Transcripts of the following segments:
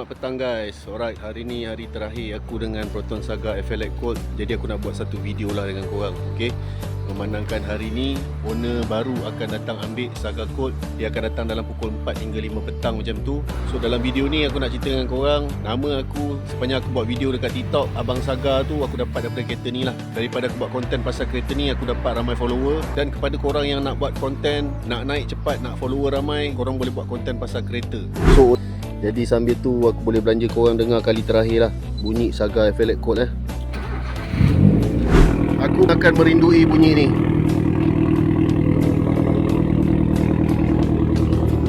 Selamat petang guys. Alright, hari ni hari terakhir aku dengan Proton Saga FLX Colt. Jadi aku nak buat satu video lah dengan korang. Okay, memandangkan hari ni owner baru akan datang ambil Saga Colt. Dia akan datang dalam pukul 4 hingga 5 petang macam tu. So dalam video ni aku nak cerita dengan korang. Nama aku, sepanjang aku buat video dekat TikTok Abang Saga tu, aku dapat daripada kereta ni lah. Daripada aku buat konten pasal kereta ni, aku dapat ramai follower. Dan kepada korang yang nak buat konten, nak naik cepat, nak follower ramai, korang boleh buat konten pasal kereta. So jadi sambil tu aku boleh belanja korang dengar kali terakhir lah bunyi Saga FLX Colt . Aku akan merindui bunyi ni.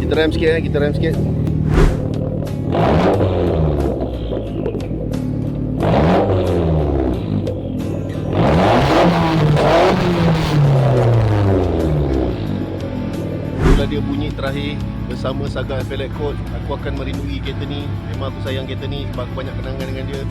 Kita rem sikit kita rem sikit. Bila dia bunyi terakhir bersama Saga FLX Colt, aku akan merindui kereta ni. Memang aku sayang kereta ni sebab aku banyak kenangan dengan dia.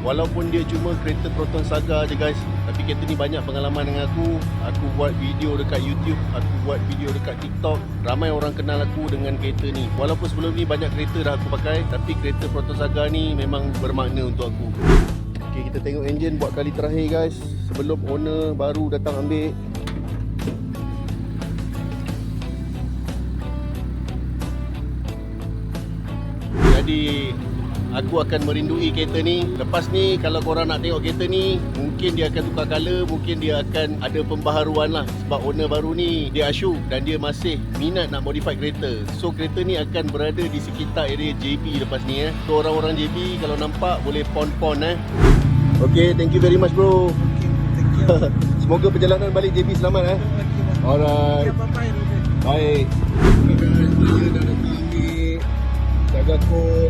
Walaupun dia cuma kereta Proton Saga je guys, tapi kereta ni banyak pengalaman dengan aku. Aku buat video dekat YouTube, aku buat video dekat TikTok. Ramai orang kenal aku dengan kereta ni. Walaupun sebelum ni banyak kereta dah aku pakai, tapi kereta Proton Saga ni memang bermakna untuk aku. Okay, kita tengok enjin buat kali terakhir guys, sebelum owner baru datang ambil. Jadi aku akan merindui kereta ni. Lepas ni kalau korang nak tengok kereta ni, mungkin dia akan tukar color, mungkin dia akan ada pembaharuan lah. Sebab owner baru ni dia asyuk dan dia masih minat nak modify kereta. So kereta ni akan berada di sekitar area JB lepas ni . So orang-orang JB kalau nampak boleh pon-pon . Okay, thank you very much bro. Thank you. Semoga perjalanan balik JB selamat . Alright. Baik. Saga Colt.